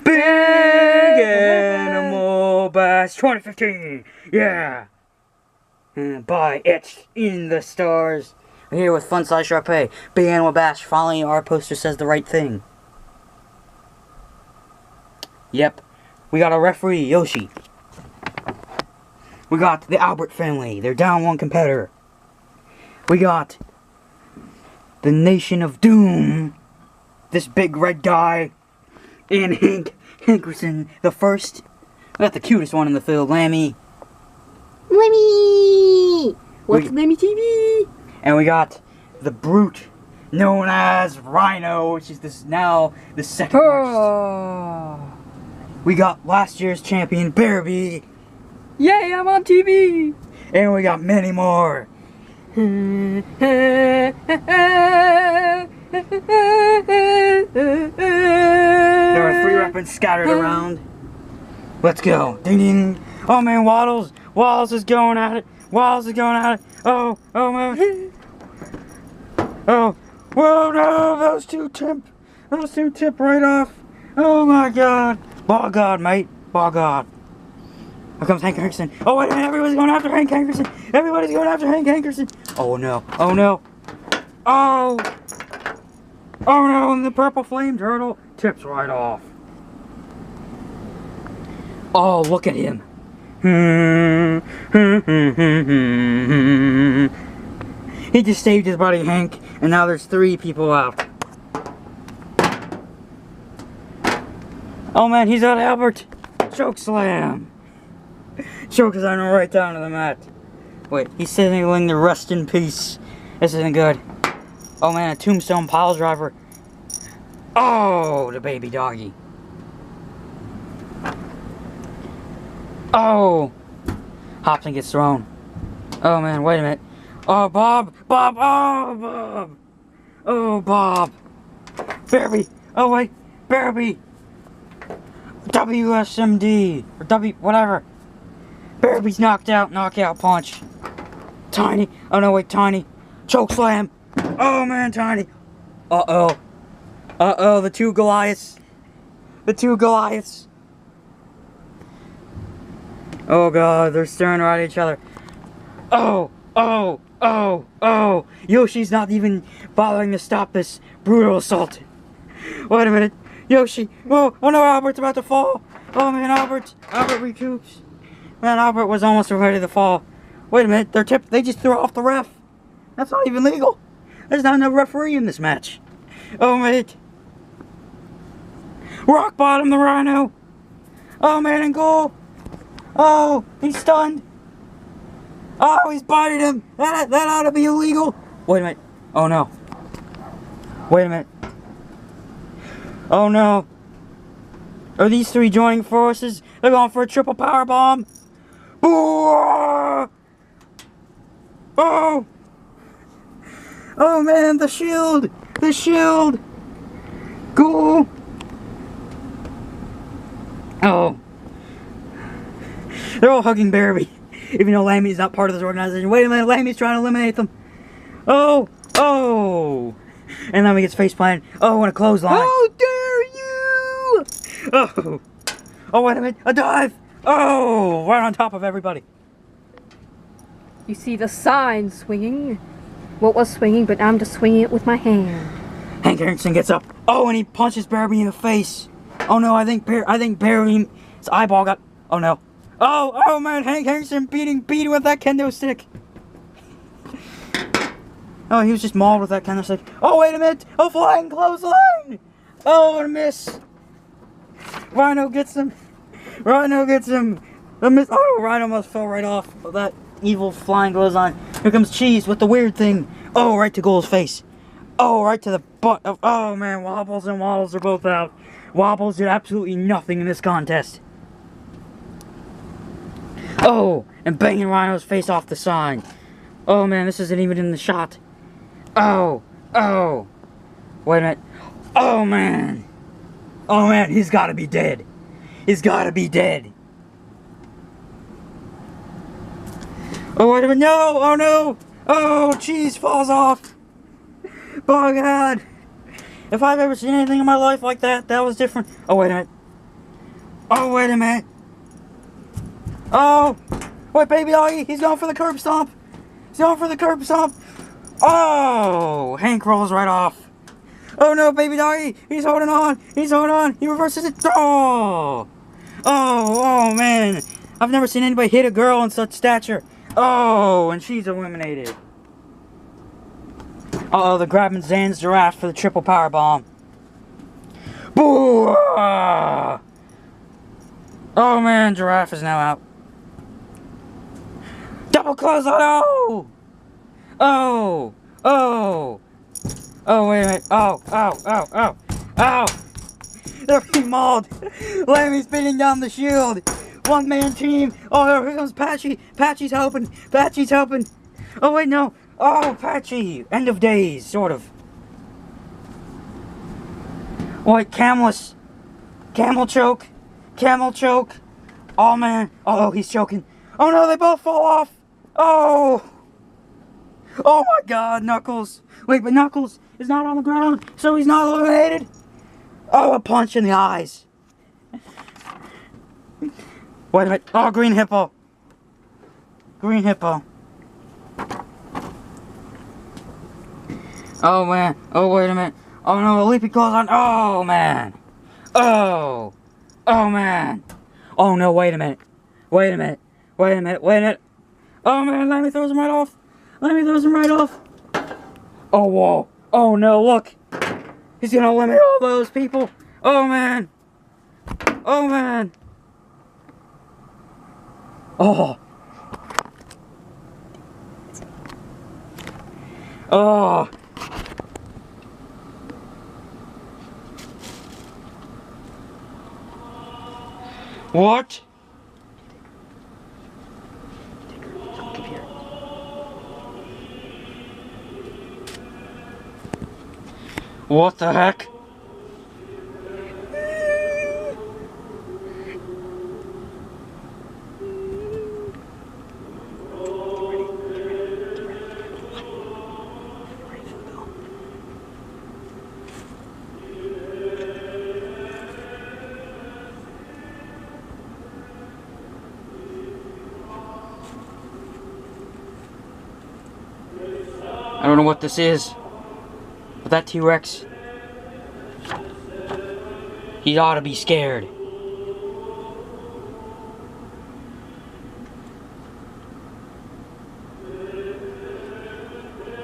Big Animal Bash 2015. Yeah. By Etched in the Stars. We're here with Fun Size Sharpay. Big Animal Bash. Finally, our poster says the right thing. Yep. We got a referee, Yoshi. We got the Albert family. They're down one competitor. We got the Nation of Doom. This big red guy. And Hank Hankerson, the first. We got the cutest one in the field, Lammy. Lemmy! What's Lemmy TV? And we got the brute known as Rhino, which is now the second worst. We got last year's champion, Bearby. Yay, I'm on TV! And we got many more. There are 3 weapons scattered around. Let's go. Ding ding. Oh man, Waddles. Waddles is going at it. Waddles is going at it. Oh man. Oh. Whoa, no. Those two tip right off. Oh my god. Ball god, mate. Ball god. Here comes Hank Hankerson. Oh wait a minute, everybody's going after Hank Hankerson. Everybody's going after Hank Hankerson. Oh no. Oh no. Oh. Oh no, and the purple flame turtle tips right off. Oh, look at him. He just saved his buddy Hank, and now there's 3 people out. Oh man, he's got Albert. Choke slam. Choke his arm right down to the mat. Wait, he's signaling the rest in peace. This isn't good. Oh man, a tombstone pile driver. Oh, the baby doggy. Oh. Hobson gets thrown. Oh man, wait a minute. Oh, Bob. Bob. Oh, Bob. Oh, Bob. Bearby. Oh wait, Bearby. WSMD. Or W, whatever. Bearby's knocked out. Knockout punch. Tiny. Oh no, wait, Tiny. Choke slam. Oh man, Tiny. Uh-oh. Uh-oh, the 2 Goliaths. The 2 Goliaths. Oh god, they're staring right at each other. Oh, oh, oh, oh. Yoshi's not even bothering to stop this brutal assault. Wait a minute. Yoshi. Oh no, Albert's about to fall. Oh man, Albert recoups. Man, Albert was almost ready to fall. Wait a minute, they just threw off the ref. That's not even legal. There's not enough referee in this match. Oh mate. Rock bottom the Rhino. Oh man, in goal. Oh, he's stunned. Oh, he's biting him. That ought to be illegal. Wait a minute. Oh no. Wait a minute. Oh no. Are these 3 joining forces? They're going for a triple power bomb. Oh. Oh man, the shield. The shield. Cool. Oh. They're all hugging Bearby. Even though Lammy's not part of this organization. Wait a minute, Lammy's trying to eliminate them. Oh! Oh! And Lammy gets face planted. Oh, and a clothesline. How dare you! Oh! Oh, wait a minute. A dive! Oh! Right on top of everybody. You see the sign swinging. What was swinging, but I'm just swinging it with my hand. Hank Hankerson gets up. Oh, and he punches Bearby in the face. Oh no, I think Bearby's eyeball got... Oh no. Oh man, Hank Hankerson beating with that kendo stick. Oh, he was just mauled with that kendo stick. Oh, wait a minute. Oh, flying clothesline. Oh, and a miss. Rhino gets him. Rhino gets him. The miss. Oh, Rhino almost fell right off of that evil flying clothesline. Here comes Cheese with the weird thing. Oh, right to Goal's face. Oh, right to the butt of... Oh, man, Wobbles and Waddles are both out. Wobbles did absolutely nothing in this contest. Oh, and banging Rhino's face off the sign. Oh man, this isn't even in the shot. Oh, oh. Wait a minute. Oh man. Oh man, he's gotta be dead. He's gotta be dead. Oh wait a minute, no, oh no. Oh, Cheese falls off. Oh god. If I've ever seen anything in my life like that, that was different. Oh wait a minute. Oh, wait a minute. Oh, wait, baby doggy. He's going for the curb stomp. He's going for the curb stomp. Oh, Hank rolls right off. Oh no, baby doggy. He's holding on. He's holding on. He reverses it. Oh. Oh man. I've never seen anybody hit a girl in such stature. Oh, and she's eliminated. Uh-oh, they're grabbing Zan's giraffe for the triple power bomb. Boo! Ah. Oh man, giraffe is now out. Double close on. Oh! Oh! Oh! Oh, wait a minute. Oh, oh, oh, oh, oh! They're being mauled. Lammy's beating down the shield. One man team. Oh, here comes Patchy. Patchy's helping. Patchy's helping. Oh, wait, no. Oh, Patchy. End of days, sort of. Wait, Camelus. Camel choke. Camel choke. Oh, man. Oh, he's choking. Oh, no, they both fall off. Oh. Oh, my God, Knuckles. Wait, but Knuckles is not on the ground, so he's not eliminated. Oh, a punch in the eyes. Wait a minute. Oh, green hippo. Green hippo. Oh, man. Oh, wait a minute. Oh, no, the leaping goes on. Oh, man. Oh. Oh, man. Oh, no, wait a minute. Wait a minute. Wait a minute. Wait a minute. Oh, man, Lammy throws him right off. Lammy throws him right off. Oh, whoa. Oh, no, look. He's gonna eliminate all those people. Oh, man. Oh, man. Oh. Oh. What? Come here. What the heck? I don't know what this is, but that T-Rex, he ought to be scared.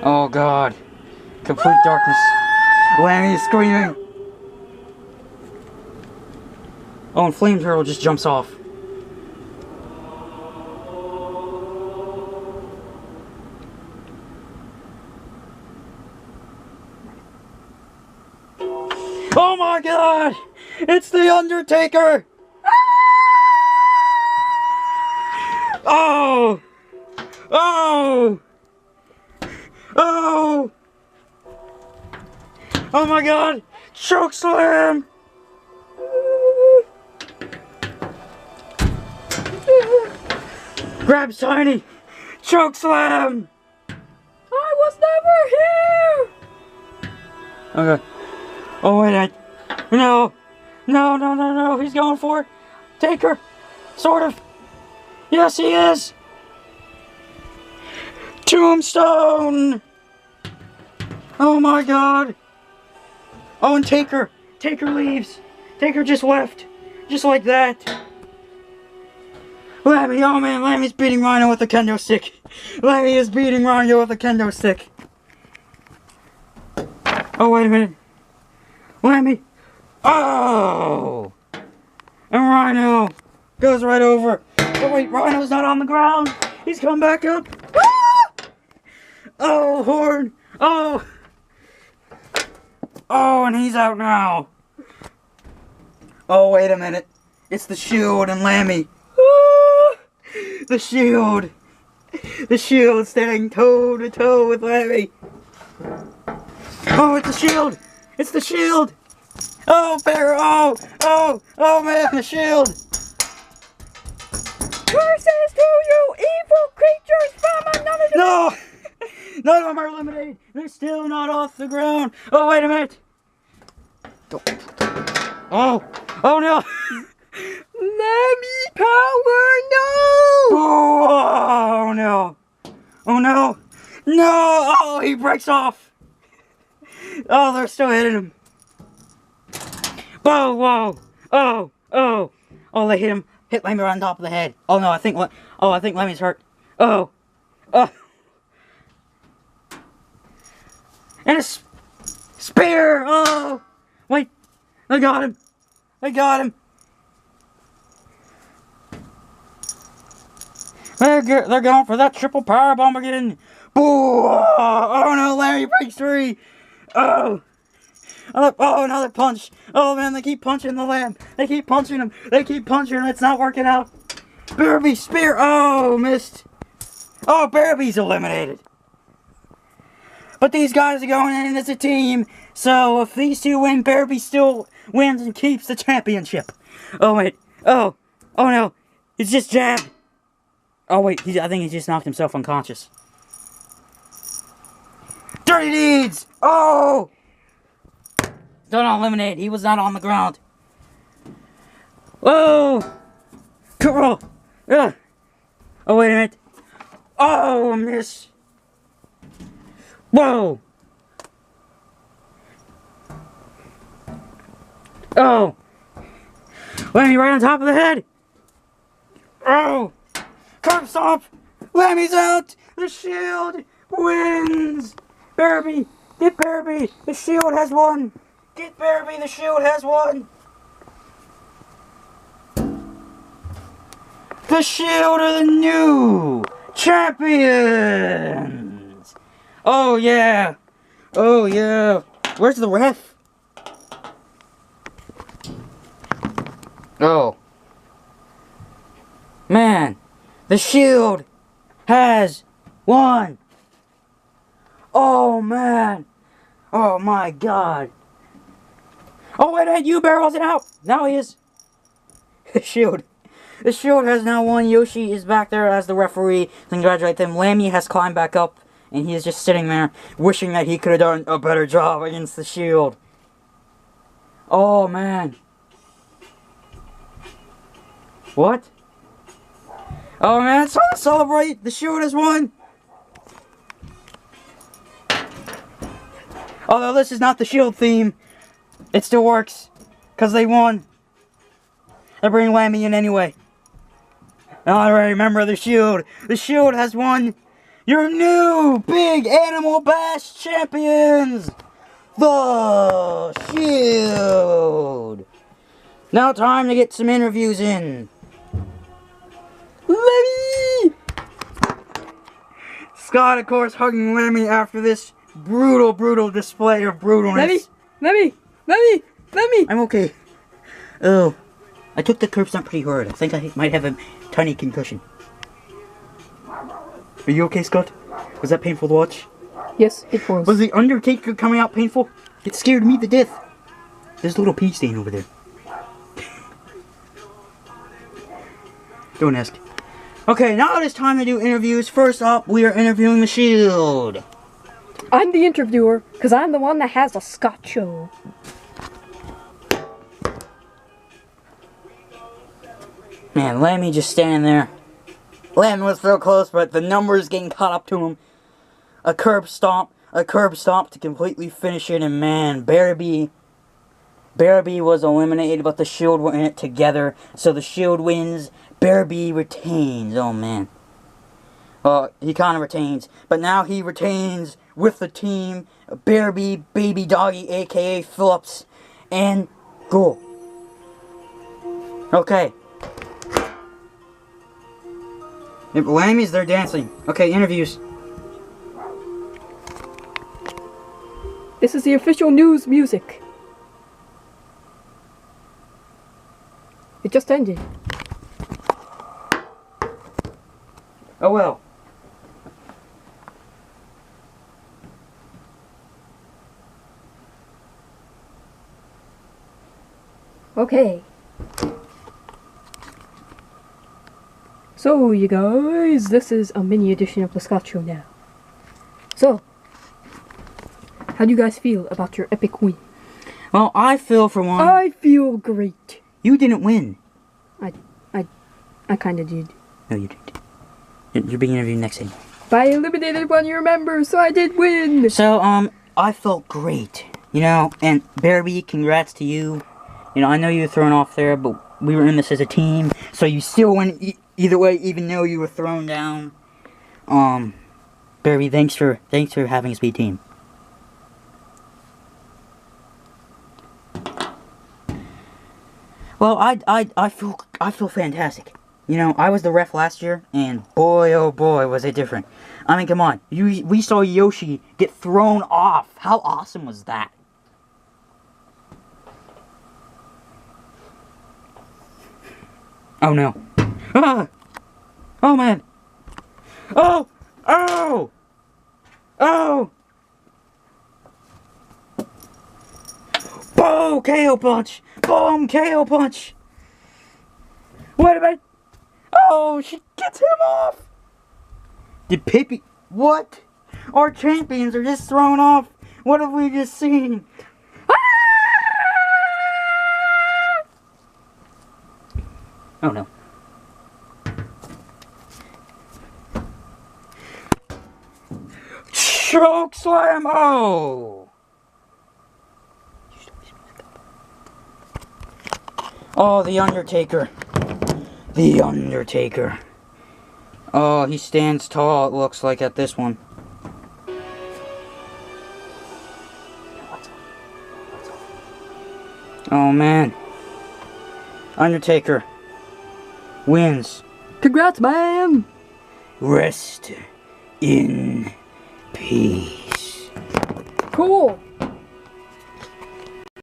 Oh God, complete darkness. Lammy is screaming. Oh, and Flame Turtle just jumps off. Oh my God! It's the Undertaker! Oh! Oh! Oh! Oh my God! Choke slam! Grabs Tiny! Choke slam! I was never here! Okay. Oh wait, no, no, he's going for it. Taker, sort of. Yes, he is. Tombstone. Oh my God. Oh, and Taker leaves. Taker just left, just like that. Lammy, oh man, Lammy's beating Rhino with a kendo stick. Lammy is beating Rhino with a kendo stick. Oh wait a minute. Lammy! Oh! And Rhino goes right over. Oh wait, Rhino's not on the ground. He's come back up. Ah! Oh, Horn! Oh! Oh, and he's out now. Oh, wait a minute. It's the Shield and Lammy. Ah! The Shield. The Shield standing toe to toe with Lammy. Oh, it's the Shield. It's the Shield! Oh, Bear! Oh! Oh! Oh, man, the Shield! Curses to you, evil creatures from another dimension! No! None of them are eliminated! They're still not off the ground! Oh, wait a minute! Oh! Oh, no! Lemmy power, no! Oh no! Oh no! No! Oh, he breaks off! Oh, they're still hitting him. Whoa, whoa! Oh, oh! Oh, they hit him. Hit Lemmy right on top of the head. Oh no, I think Lemmy's hurt. Oh! Oh! And a spear! Oh! Wait! I got him! I got him! They're going for that triple power bomb again! Boo! Oh no, Lemmy breaks free! Oh! Oh, another punch! Oh man, they keep punching the lamb! They keep punching him! They keep punching him! It's not working out! Barabee spear! Oh, missed! Oh, Barabee's eliminated! But these guys are going in as a team, so if these two win, Barabee still wins and keeps the championship. Oh wait, oh no, it's just jabbed. Oh wait, I think he just knocked himself unconscious. Dirty deeds! Oh! Don't eliminate, he was not on the ground. Whoa! Cool! Oh wait a minute. Oh, miss! Whoa! Oh! Lemmy right on top of the head! Oh! Curb stomp! Lemmy's out! The Shield wins! Barabee! Get Barabee! The Shield has won! Get Barabee! The Shield has won! The Shield are the new champions! Oh yeah! Oh yeah! Where's the ref? Oh. Man! The Shield has won! Oh man! Oh my god! Oh wait, you Bear wasn't out! Now he is! The Shield. The Shield has now won. Yoshi is back there as the referee. Congratulate them. Lemmy has climbed back up. And he is just sitting there, wishing that he could have done a better job against the Shield. Oh, man. What? Oh, man, it's time to celebrate. The Shield has won. Although this is not the Shield theme, it still works. Because they won. They bring Lemmy in anyway. Alright, remember the Shield. The Shield has won. Your new Big Animal Bash champions, the Shield. Now time to get some interviews in. Lemmy! Scott, of course, hugging Lemmy after this brutal display of brutalness. Lemmy! I'm okay. Oh, I took the curb stomp pretty hard. I think I might have a tiny concussion. Are you okay, Scott? Was that painful to watch? Yes, it was. Was the Undertaker coming out painful? It scared me to death. There's a little pee stain over there. Don't ask. Okay, now it is time to do interviews. First up, we are interviewing the Shield. I'm the interviewer, because I'm the one that has a Scott show. Man, Lemmy just standing there. Lemmy was real close, but the numbers getting caught up to him. A curb stomp to completely finish it, and man, Barabee was eliminated, but the Shield were in it together, so the Shield wins, Barabee retains. Oh man. Well, he kind of retains, but now he retains with the team, Barabee, Baby Doggy, aka Phillips, and Go. Okay. If Lemmy's there dancing. Okay, interviews. This is the official news music. It just ended. Oh well. Okay. So, you guys, this is a mini edition of the Scott Show now. So, how do you guys feel about your epic win? Well, I feel for one. I feel great. You didn't win. I kinda did. No, you didn't. You're being interviewed next segment. But I eliminated one of your members, so I did win! So, I felt great. You know, and Barry, congrats to you. You know, I know you were thrown off there, but we were in this as a team, so you still win either way, even though you were thrown down. Barry, thanks for having us be a team. Well, I feel fantastic. You know, I was the ref last year, and boy, oh boy, was it different. I mean, come on, we saw Yoshi get thrown off. How awesome was that? Oh no! Ah! Oh man! Oh! Oh! Oh! Boom! KO punch! Boom! KO punch! Wait a minute! Oh, she gets him off! Did Pippi... What? Our champions are just thrown off! What have we just seen? Ah! Oh no. Choke slam! Oh! Oh, the Undertaker. The Undertaker. Oh, he stands tall, it looks like, at this one. Oh, man. Undertaker wins. Congrats, man! Rest in peace. Cool!